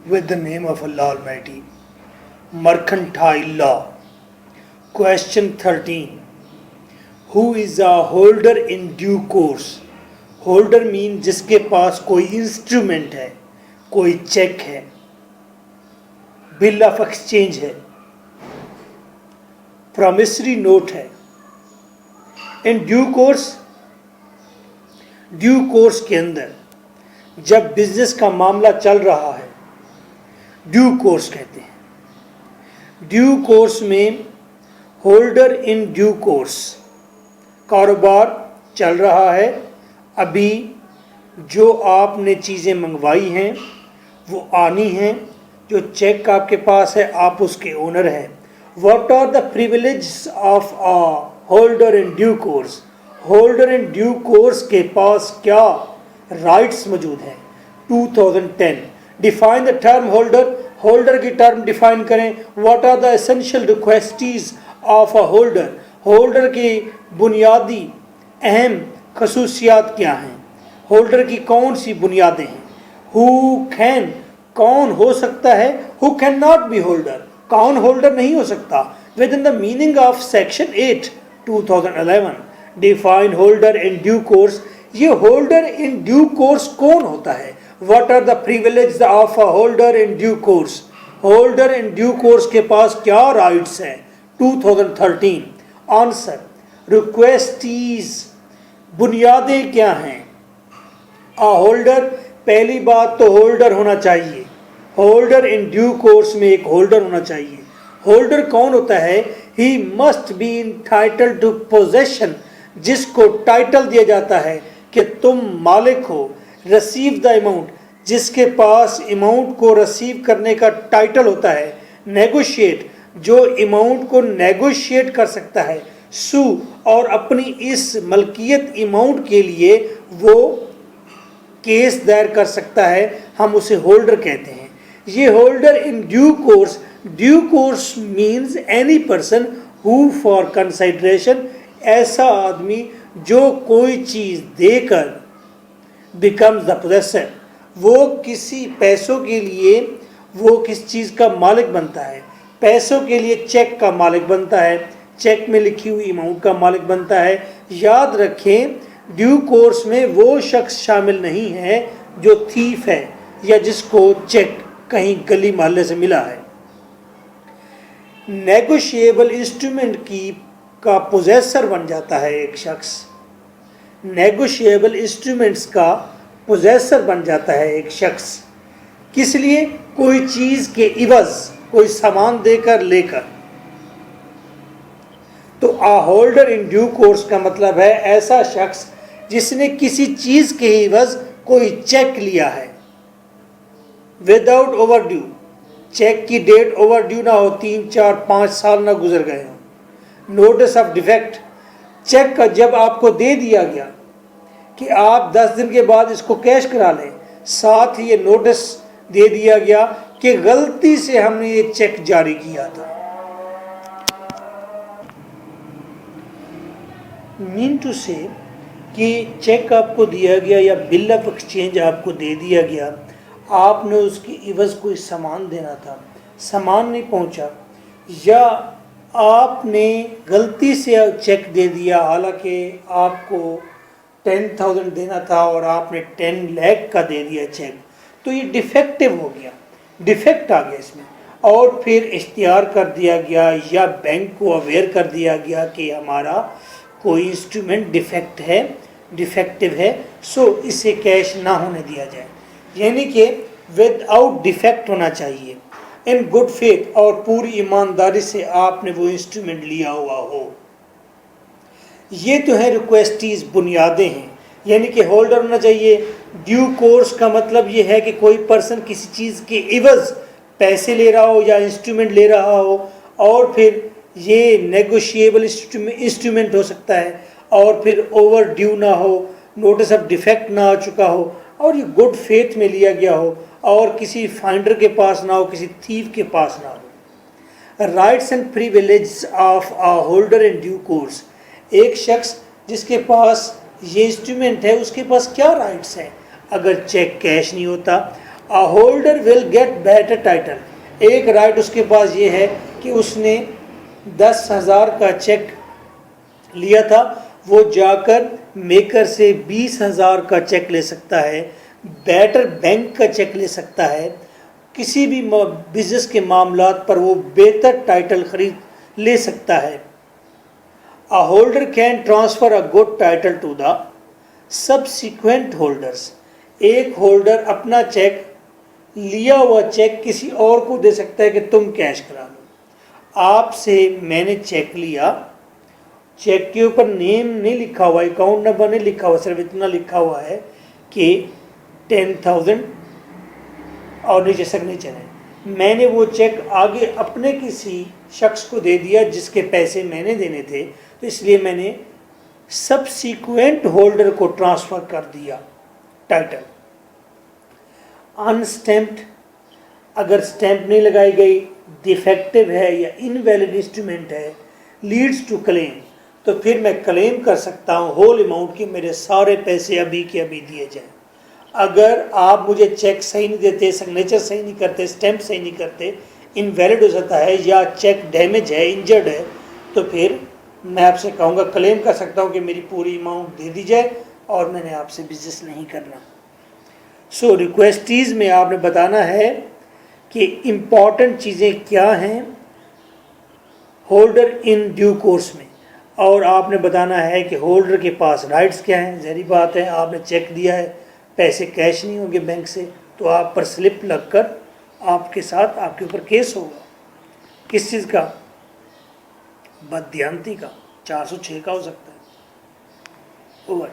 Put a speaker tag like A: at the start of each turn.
A: with the name of Allah Almighty. Mercantile law. Question 13. Who is a holder in due course? Holder mean जिसके पास कोई instrument है, कोई check है, bill of exchange है, promissory note है. इन due course के अंदर जब बिजनेस का मामला चल रहा है, ड्यू कोर्स कहते हैं. ड्यू कोर्स में होल्डर इन ड्यू कोर्स, कारोबार चल रहा है, अभी जो आपने चीज़ें मंगवाई हैं वो आनी हैं, जो चेक आपके पास है आप उसके ओनर हैं. What are the privileges of a holder in due course? Holder in due course के पास क्या राइट्स मौजूद हैं? 2010. Define the term holder. Holder की टर्म डिफाइन करें. What are the essential requisites of a holder? Holder की बुनियादी अहम खसूसियात क्या हैं? होल्डर की कौन सी बुनियादें हैं? हु कैन, कौन हो सकता है? Who can not be holder, कौन होल्डर नहीं हो सकता? Within the meaning of section 8 2011. Define holder in due course. ये होल्डर इन ड्यू कोर्स कौन होता है? What are the privilege of a holder in due course? Holder in due course के पास क्या राइट्स हैं? 2013. आंसर, रिक्वेस्टीज, बुनियादें क्या हैं? अ होल्डर, पहली बात तो होल्डर होना चाहिए. होल्डर इन ड्यू कोर्स में एक होल्डर होना चाहिए. होल्डर कौन होता है? He must be entitled to possession, जिसको टाइटल दिया जाता है कि तुम मालिक हो. रिसीव द अमाउंट, जिसके पास अमाउंट को रिसीव करने का टाइटल होता है. नेगोशिएट, जो अमाउंट को नेगोशिएट कर सकता है. सू, और अपनी इस मलकियत अमाउंट के लिए वो केस दायर कर सकता है, हम उसे होल्डर कहते हैं. ये holder in due course, due course means any person who for consideration, ऐसा आदमी जो कोई चीज़ देकर बिकम्स द पोजेसर, वो किसी पैसों के लिए वो किस चीज़ का मालिक बनता है. पैसों के लिए चेक का मालिक बनता है, चेक में लिखी हुई अमाउंट का मालिक बनता है. याद रखें, ड्यू कोर्स में वो शख्स शामिल नहीं है जो थीफ है या जिसको चेक कहीं गली मोहल्ले से मिला है. नेगोशिएबल इंस्ट्रूमेंट की का पोजेसर बन जाता है एक शख्स. नेगोशिएबल इंस्ट्रूमेंट्स का पोजेसर बन जाता है एक शख्स. किस लिए? कोई चीज़ के इवज, कोई सामान देकर लेकर. तो आ होल्डर इन ड्यू कोर्स का मतलब है ऐसा शख्स जिसने किसी चीज़ के इवज कोई चेक लिया है विदाउट ओवर ड्यू. चेक की डेट ओवर ड्यू ना हो, 3, 4, 5 साल ना गुजर गए हों. नोटिस ऑफ डिफेक्ट, चेक का जब आपको दे दिया गया कि आप 10 दिन के बाद इसको कैश करा लें, साथ ही ये नोटिस दे दिया गया कि गलती से हमने ये चेक जारी किया था. मीन टू से कि चेक आपको दिया गया या बिल ऑफ एक्सचेंज आपको दे दिया गया, आपने उसकी इवज़ कोई सामान देना था, सामान नहीं पहुंचा, या आपने गलती से चेक दे दिया, हालांकि आपको 10,000 देना था और आपने 10 लाख का दे दिया चेक, तो ये डिफेक्टिव हो गया, डिफेक्ट आ गया इसमें. और फिर इख्तियार कर दिया गया या बैंक को अवेयर कर दिया गया कि हमारा कोई इंस्ट्रूमेंट डिफेक्ट है, डिफेक्टिव है, सो इसे कैश ना होने दिया जाए. यानी कि विदाउट डिफेक्ट होना चाहिए, इन गुड फेथ, और पूरी ईमानदारी से आपने वो इंस्ट्रूमेंट लिया हुआ हो. ये तो है रिक्वेस्टीज, बुनियादें हैं. यानी कि होल्डर होना चाहिए. ड्यू कोर्स का मतलब ये है कि कोई पर्सन किसी चीज़ के इवज़ पैसे ले रहा हो या इंस्ट्रूमेंट ले रहा हो, और फिर ये नेगोशिएबल इंस्ट्रूमेंट हो सकता है, और फिर ओवर ड्यू ना हो, नोटिस ऑफ डिफेक्ट ना आ चुका हो, और ये गुड फेथ में लिया गया हो, और किसी फाइंडर के पास ना हो, किसी थीफ के पास ना हो. Rights and privilege of a holder in due course. एक शख्स जिसके पास ये इंस्ट्रूमेंट है, उसके पास क्या राइट्स हैं? अगर चेक कैश नहीं होता, a holder will get better title, एक राइट उसके पास ये है कि उसने 10,000 का चेक लिया था, वो जाकर मेकर से 20,000 का चेक ले सकता है, बेटर बैंक का चेक ले सकता है, किसी भी बिजनेस के मामलात पर वो बेहतर टाइटल खरीद ले सकता है। A holder can transfer a good title to the subsequent holders, एक होल्डर अपना चेक, लिया हुआ चेक किसी और को दे सकता है कि तुम कैश करा लो। आपसे मैंने चेक लिया, चेक के ऊपर नेम नहीं लिखा हुआ, अकाउंट नंबर नहीं लिखा हुआ, सिर्फ इतना लिखा हुआ है कि 10,000 और नीचे सिग्नेचर है। मैंने वो चेक आगे अपने किसी शख्स को दे दिया जिसके पैसे मैंने देने थे, तो इसलिए मैंने सबसीक्वेंट होल्डर को ट्रांसफ़र कर दिया टाइटल। अनस्टैम्प्ड, अगर स्टैंप नहीं लगाई गई, डिफेक्टिव है या इनवैलिड इंस्ट्रूमेंट है, लीड्स टू क्लेम, तो फिर मैं क्लेम कर सकता हूँ होल अमाउंट के मेरे सारे पैसे अभी के अभी दिए जाएं। अगर आप मुझे चेक सही नहीं देते, सिग्नेचर सही नहीं करते, स्टैंप सही नहीं करते, इनवैलिड हो जाता है या चेक डैमेज है, इंजर्ड है, तो फिर मैं आपसे कहूँगा, क्लेम कर सकता हूँ कि मेरी पूरी अमाउंट दे दी जाए और मैंने आपसे बिजनेस नहीं करना। सो रिक्वेस्टीज़ में आपने बताना है कि इम्पॉर्टेंट चीज़ें क्या हैं होल्डर इन ड्यू कोर्स में, और आपने बताना है कि होल्डर के पास राइट्स क्या हैं। ज़हरी बात है, आपने चेक दिया है, पैसे कैश नहीं होंगे बैंक से, तो आप पर स्लिप लगकर आपके साथ आपके ऊपर केस होगा। किस चीज़ का? बददियानती का, 406 का हो सकता है। ओवर।